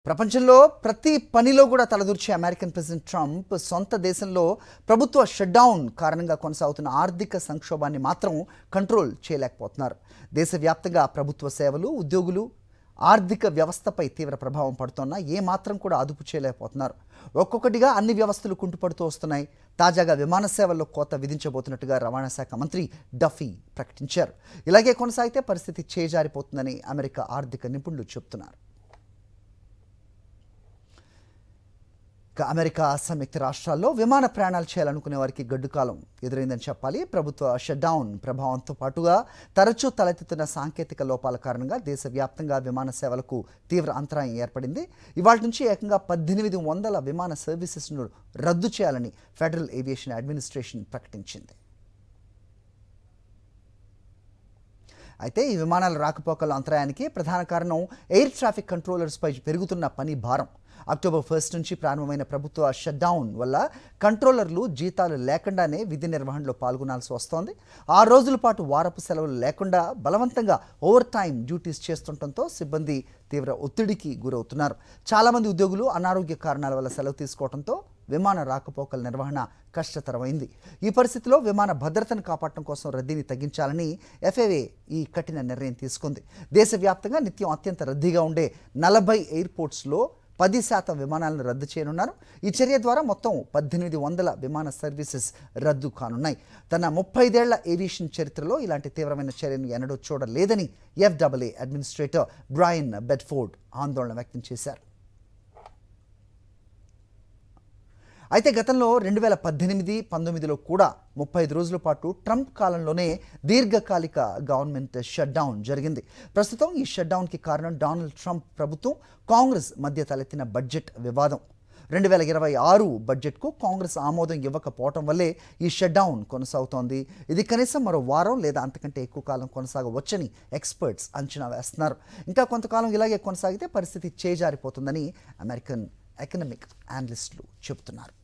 ప్రపంచంలో ప్రతి పనిలో కూడా తలదూర్చే అమెరికన్ ప్రెసిడెంట్ ట్రంప్ సొంత దేశంలో ప్రభుత్వ షట్డౌన్ కారణంగా కొనసాగుతున్న ఆర్థిక సంక్షోభాన్ని మాత్రం కంట్రోల్ చేయలేకపోతున్నారు. దేశవ్యాప్తంగా ప్రభుత్వ సేవలు, ఉద్యోగులు, ఆర్థిక వ్యవస్థపై తీవ్ర ప్రభావం పడుతున్నా ఏమాత్రం కూడా అదుపు చేయలేకపోతున్నారు. ఒక్కొక్కటిగా అన్ని వ్యవస్థలు కుంటుపడుతూ వస్తున్నాయి. తాజాగా విమాన సేవల్లో కోత విధించబోతున్నట్టుగా రవాణా శాఖ మంత్రి డఫీ ప్రకటించారు. ఇలాగే కొనసాగితే పరిస్థితి చేజారిపోతుందని అమెరికా ఆర్థిక నిపుణులు చెబుతున్నారు. అమెరికా సంయుక్త రాష్ట్రాల్లో విమాన ప్రయాణాలు చేయాలనుకునే వారికి గడ్డుకాలం ఎదురైందని చెప్పాలి. ప్రభుత్వ షట్డౌన్ ప్రభావంతో పాటుగా తరచూ తలెత్తుతున్న సాంకేతిక లోపాల కారణంగా దేశవ్యాప్తంగా విమాన సేవలకు తీవ్ర అంతరాయం ఏర్పడింది. ఇవాళ నుంచి ఏకంగా 1800 విమాన సర్వీసెస్ను రద్దు చేయాలని ఫెడరల్ ఏవియేషన్ అడ్మినిస్ట్రేషన్ ప్రకటించింది. అయితే ఈ విమానాల రాకపోకల అంతరాయానికి ప్రధాన కారణం ఎయిర్ ట్రాఫిక్ కంట్రోలర్స్పై పెరుగుతున్న పని భారం. అక్టోబర్ 1 నుంచి ప్రారంభమైన ప్రభుత్వ షట్డౌన్ వల్ల కంట్రోలర్లు జీతాలు లేకుండానే విధి నిర్వహణలో పాల్గొనాల్సి వస్తోంది. 6 రోజుల పాటు వారపు సెలవులు లేకుండా బలవంతంగా ఓవర్ టైం డ్యూటీస్ చేస్తుండటంతో సిబ్బంది తీవ్ర ఒత్తిడికి గురవుతున్నారు. చాలామంది ఉద్యోగులు అనారోగ్య కారణాల వల్ల సెలవు తీసుకోవడంతో విమాన రాకపోకల నిర్వహణ కష్టతరమైంది. ఈ పరిస్థితిలో విమాన భద్రతను కాపాడటం కోసం రద్దీని తగ్గించాలని FAA ఈ కఠిన నిర్ణయం తీసుకుంది. దేశవ్యాప్తంగా నిత్యం అత్యంత రద్దీగా ఉండే 40 ఎయిర్పోర్ట్స్లో 10% విమానాలను రద్దు చేయనున్నారు. ఈ చర్య ద్వారా మొత్తం 1800 విమాన సర్వీసెస్ రద్దు కానున్నాయి. తన 35 ఏళ్ల ఏవియేషన్ చరిత్రలో ఇలాంటి తీవ్రమైన చర్యను ఎన్నడూ చూడలేదని FAA అడ్మినిస్ట్రేటర్ బ్రయన్ బెడ్ఫోర్డ్ ఆందోళన వ్యక్తం చేశారు. అయితే గతంలో 2018-19లో కూడా 35 రోజుల పాటు ట్రంప్ కాలంలోనే దీర్ఘకాలిక గవర్నమెంట్ షట్డౌన్ జరిగింది. ప్రస్తుతం ఈ షట్డౌన్కి కారణం డొనాల్డ్ ట్రంప్ ప్రభుత్వం, కాంగ్రెస్ మధ్య తలెత్తిన బడ్జెట్ వివాదం. 2026 బడ్జెట్కు కాంగ్రెస్ ఆమోదం ఇవ్వకపోవటం వల్లే ఈ షట్డౌన్ కొనసాగుతోంది. ఇది కనీసం మరో వారం లేదా అంతకంటే ఎక్కువ కాలం కొనసాగవచ్చని ఎక్స్పర్ట్స్ అంచనా వేస్తున్నారు. ఇంకా కొంతకాలం ఇలాగే కొనసాగితే పరిస్థితి చేజారిపోతుందని అమెరికన్ ఎకనామిక్ అనలిస్టులు చెబుతున్నారు.